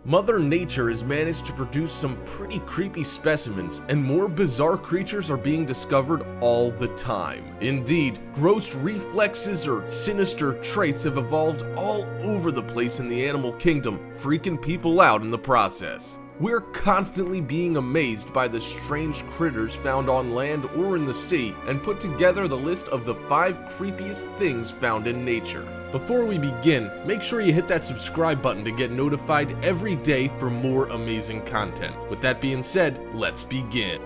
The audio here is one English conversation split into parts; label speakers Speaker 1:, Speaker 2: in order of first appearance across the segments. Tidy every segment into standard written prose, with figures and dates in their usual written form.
Speaker 1: Mother Nature has managed to produce some pretty creepy specimens, and more bizarre creatures are being discovered all the time. Indeed, gross reflexes or sinister traits have evolved all over the place in the animal kingdom, freaking people out in the process. We're constantly being amazed by the strange critters found on land or in the sea, and put together the list of the 5 creepiest things found in nature. Before we begin, make sure you hit that subscribe button to get notified every day for more amazing content. With that being said, let's begin.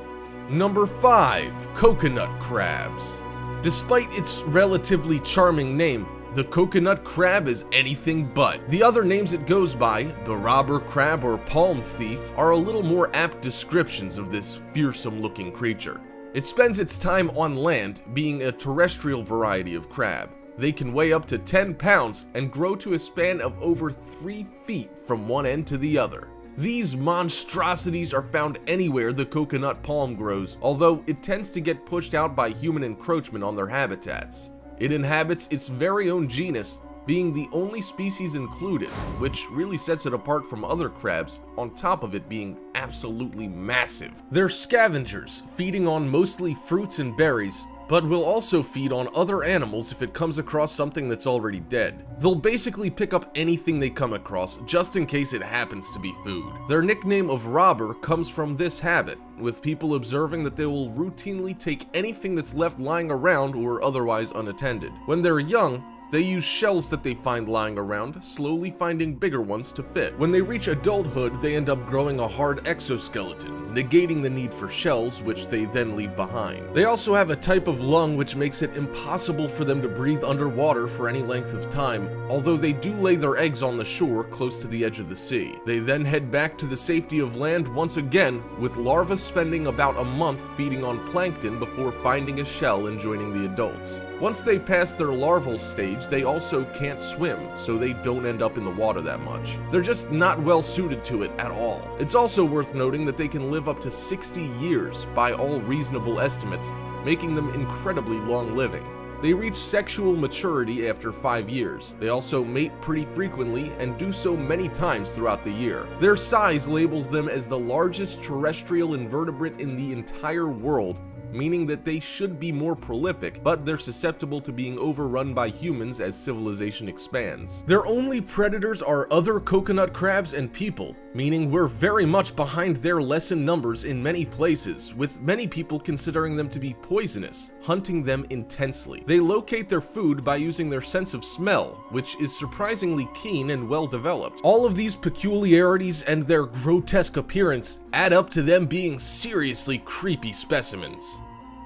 Speaker 1: Number 5. Coconut crabs. Despite its relatively charming name, the coconut crab is anything but. The other names it goes by, the robber crab or palm thief, are a little more apt descriptions of this fearsome looking creature. It spends its time on land, being a terrestrial variety of crab. They can weigh up to 10 pounds and grow to a span of over 3 feet from one end to the other. These monstrosities are found anywhere the coconut palm grows, although it tends to get pushed out by human encroachment on their habitats. It inhabits its very own genus, being the only species included, which really sets it apart from other crabs, on top of it being absolutely massive. They're scavengers, feeding on mostly fruits and berries, but will also feed on other animals if it comes across something that's already dead. They'll basically pick up anything they come across, just in case it happens to be food. Their nickname of robber comes from this habit, with people observing that they will routinely take anything that's left lying around or otherwise unattended. When they're young, they use shells that they find lying around, slowly finding bigger ones to fit. When they reach adulthood, they end up growing a hard exoskeleton, negating the need for shells, which they then leave behind. They also have a type of lung which makes it impossible for them to breathe underwater for any length of time, although they do lay their eggs on the shore close to the edge of the sea. They then head back to the safety of land once again, with larvae spending about a month feeding on plankton before finding a shell and joining the adults. Once they pass their larval stage, they also can't swim, so they don't end up in the water that much. They're just not well suited to it at all. It's also worth noting that they can live up to 60 years by all reasonable estimates, making them incredibly long-living. They reach sexual maturity after 5 years. They also mate pretty frequently and do so many times throughout the year. Their size labels them as the largest terrestrial invertebrate in the entire world, meaning that they should be more prolific, but they're susceptible to being overrun by humans as civilization expands. Their only predators are other coconut crabs and people, meaning we're very much behind their lessened numbers in many places, with many people considering them to be poisonous, hunting them intensely. They locate their food by using their sense of smell, which is surprisingly keen and well developed. All of these peculiarities and their grotesque appearance add up to them being seriously creepy specimens.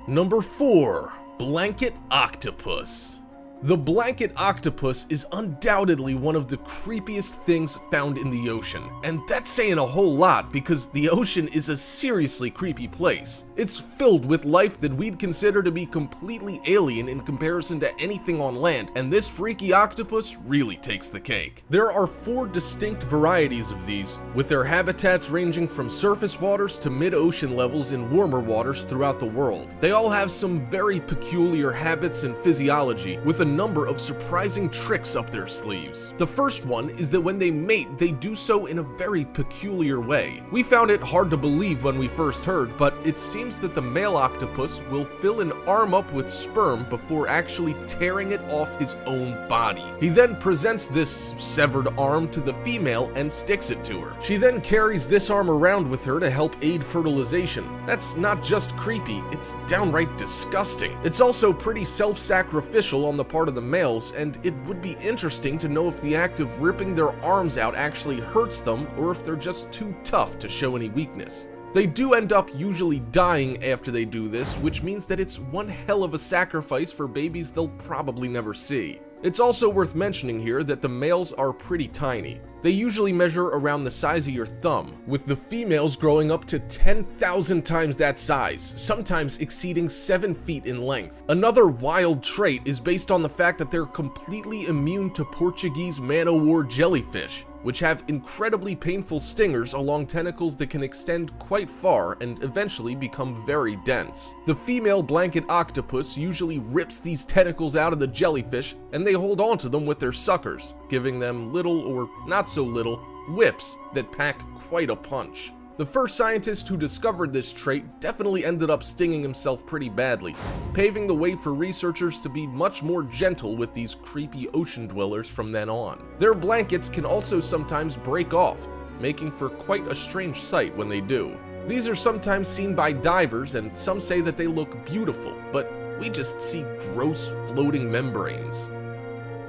Speaker 1: Number 4. Blanket octopus. The blanket octopus is undoubtedly one of the creepiest things found in the ocean, and that's saying a whole lot because the ocean is a seriously creepy place. It's filled with life that we'd consider to be completely alien in comparison to anything on land, and this freaky octopus really takes the cake. There are 4 distinct varieties of these, with their habitats ranging from surface waters to mid-ocean levels in warmer waters throughout the world. They all have some very peculiar habits and physiology, with a number of surprising tricks up their sleeves. The first one is that when they mate, they do so in a very peculiar way. We found it hard to believe when we first heard, but it seems that the male octopus will fill an arm up with sperm before actually tearing it off his own body. He then presents this severed arm to the female and sticks it to her. She then carries this arm around with her to help aid fertilization. That's not just creepy, it's downright disgusting. It's also pretty self-sacrificial on the part of the males, and it would be interesting to know if the act of ripping their arms out actually hurts them or if they're just too tough to show any weakness. They do end up usually dying after they do this, which means that it's one hell of a sacrifice for babies they'll probably never see. It's also worth mentioning here that the males are pretty tiny. They usually measure around the size of your thumb, with the females growing up to 10,000 times that size, sometimes exceeding 7 feet in length. Another wild trait is based on the fact that they're completely immune to Portuguese man-o'-war jellyfish, which have incredibly painful stingers along tentacles that can extend quite far and eventually become very dense. The female blanket octopus usually rips these tentacles out of the jellyfish, and they hold onto them with their suckers, giving them little or not so little whips that pack quite a punch. The first scientist who discovered this trait definitely ended up stinging himself pretty badly, paving the way for researchers to be much more gentle with these creepy ocean dwellers from then on. Their blankets can also sometimes break off, making for quite a strange sight when they do. These are sometimes seen by divers, and some say that they look beautiful, but we just see gross floating membranes.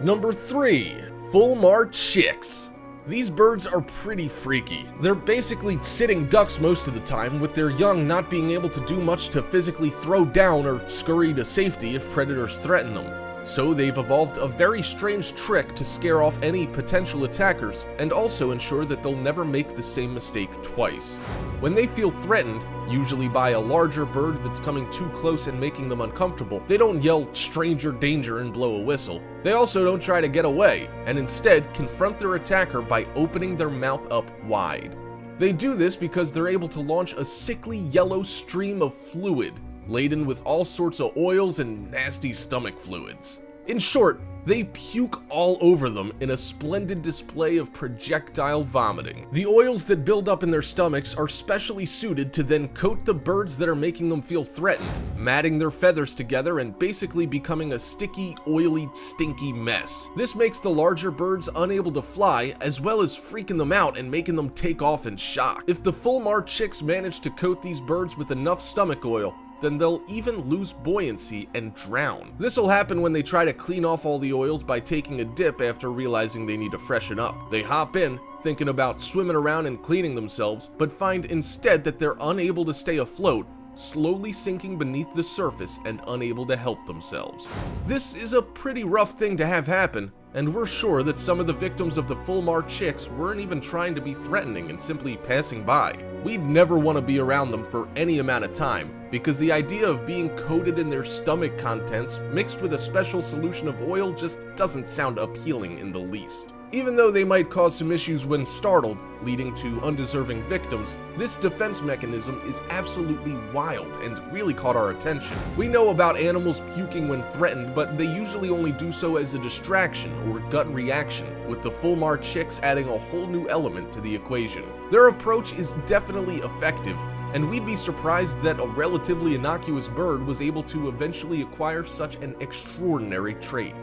Speaker 1: Number 3. Fulmar chicks. These birds are pretty freaky. They're basically sitting ducks most of the time, with their young not being able to do much to physically throw down or scurry to safety if predators threaten them. So they've evolved a very strange trick to scare off any potential attackers and also ensure that they'll never make the same mistake twice. When they feel threatened, usually by a larger bird that's coming too close and making them uncomfortable, they don't yell "stranger danger" and blow a whistle. They also don't try to get away, and instead confront their attacker by opening their mouth up wide. They do this because they're able to launch a sickly yellow stream of fluid, laden with all sorts of oils and nasty stomach fluids. In short, they puke all over them in a splendid display of projectile vomiting. The oils that build up in their stomachs are specially suited to then coat the birds that are making them feel threatened, matting their feathers together and basically becoming a sticky, oily, stinky mess. This makes the larger birds unable to fly, as well as freaking them out and making them take off in shock. If the Fulmar chicks manage to coat these birds with enough stomach oil, then they'll even lose buoyancy and drown. This will happen when they try to clean off all the oils by taking a dip after realizing they need to freshen up. They hop in, thinking about swimming around and cleaning themselves, but find instead that they're unable to stay afloat, slowly sinking beneath the surface and unable to help themselves. This is a pretty rough thing to have happen, and we're sure that some of the victims of the Fulmar chicks weren't even trying to be threatening and simply passing by. We'd never want to be around them for any amount of time, because the idea of being coated in their stomach contents mixed with a special solution of oil just doesn't sound appealing in the least. Even though they might cause some issues when startled, leading to undeserving victims, this defense mechanism is absolutely wild and really caught our attention. We know about animals puking when threatened, but they usually only do so as a distraction or gut reaction, with the Fulmar chicks adding a whole new element to the equation. Their approach is definitely effective, and we'd be surprised that a relatively innocuous bird was able to eventually acquire such an extraordinary trait.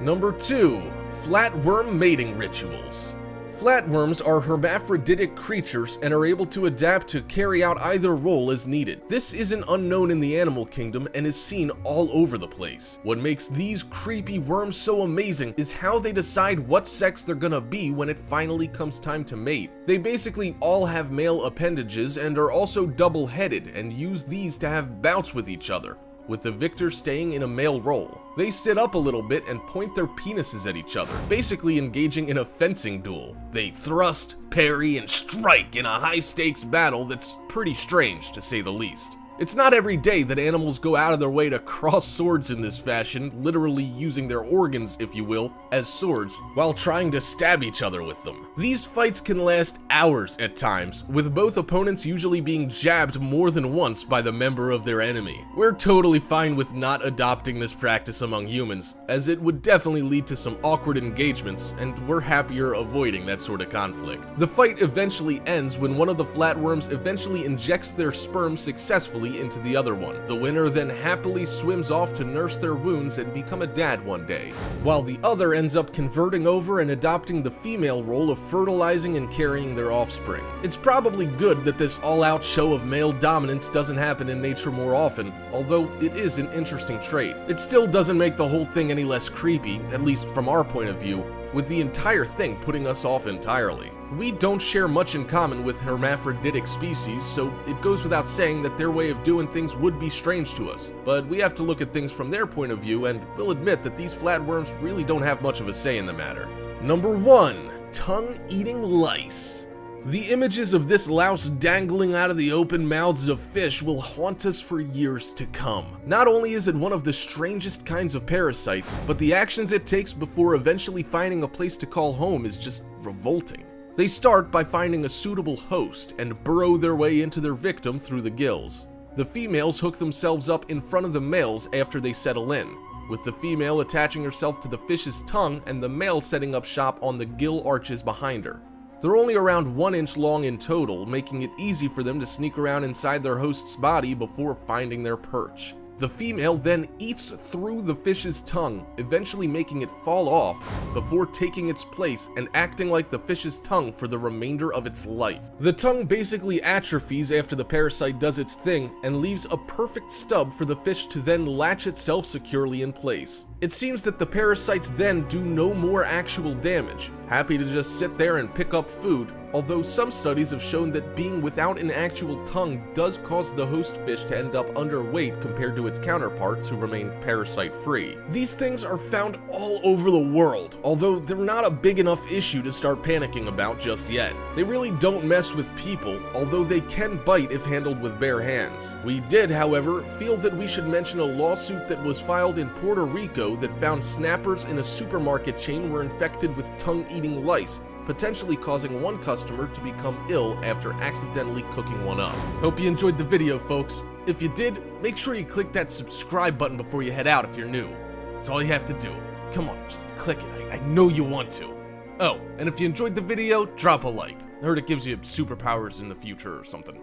Speaker 1: Number 2. Flatworm mating rituals. Flatworms are hermaphroditic creatures and are able to adapt to carry out either role as needed. This isn't unknown in the animal kingdom and is seen all over the place. What makes these creepy worms so amazing is how they decide what sex they're gonna be when it finally comes time to mate. They basically all have male appendages and are also double-headed and use these to have bouts with each other, with the victor staying in a male role. They sit up a little bit and point their penises at each other, basically engaging in a fencing duel. They thrust, parry, and strike in a high-stakes battle that's pretty strange, to say the least. It's not every day that animals go out of their way to cross swords in this fashion, literally using their organs, if you will, as swords, while trying to stab each other with them. These fights can last hours at times, with both opponents usually being jabbed more than once by the member of their enemy. We're totally fine with not adopting this practice among humans, as it would definitely lead to some awkward engagements, and we're happier avoiding that sort of conflict. The fight eventually ends when one of the flatworms eventually injects their sperm successfully into the other one. The winner then happily swims off to nurse their wounds and become a dad one day, while the other ends up converting over and adopting the female role of fertilizing and carrying their offspring. It's probably good that this all-out show of male dominance doesn't happen in nature more often, although it is an interesting trait. It still doesn't make the whole thing any less creepy, at least from our point of view, with the entire thing putting us off entirely. We don't share much in common with hermaphroditic species, so it goes without saying that their way of doing things would be strange to us. But we have to look at things from their point of view, and we'll admit that these flatworms really don't have much of a say in the matter. Number 1. tongue-eating lice. The images of this louse dangling out of the open mouths of fish will haunt us for years to come. Not only is it one of the strangest kinds of parasites, but the actions it takes before eventually finding a place to call home is just revolting. They start by finding a suitable host and burrow their way into their victim through the gills. The females hook themselves up in front of the males after they settle in, with the female attaching herself to the fish's tongue and the male setting up shop on the gill arches behind her. They're only around 1 inch long in total, making it easy for them to sneak around inside their host's body before finding their perch. The female then eats through the fish's tongue, eventually making it fall off before taking its place and acting like the fish's tongue for the remainder of its life. The tongue basically atrophies after the parasite does its thing and leaves a perfect stub for the fish to then latch itself securely in place. It seems that the parasites then do no more actual damage, happy to just sit there and pick up food, although some studies have shown that being without an actual tongue does cause the host fish to end up underweight compared to its counterparts who remain parasite-free. These things are found all over the world, although they're not a big enough issue to start panicking about just yet. They really don't mess with people, although they can bite if handled with bare hands. We did, however, feel that we should mention a lawsuit that was filed in Puerto Rico that found snappers in a supermarket chain were infected with tongue-eating lice, potentially causing one customer to become ill after accidentally cooking one up. Hope you enjoyed the video, folks. If you did, make sure you click that subscribe button before you head out if you're new. That's all you have to do. Come on, just click it. I know you want to. Oh, and if you enjoyed the video, drop a like. I heard it gives you superpowers in the future or something.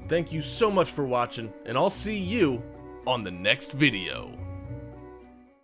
Speaker 1: Thank you so much for watching, and I'll see you on the next video.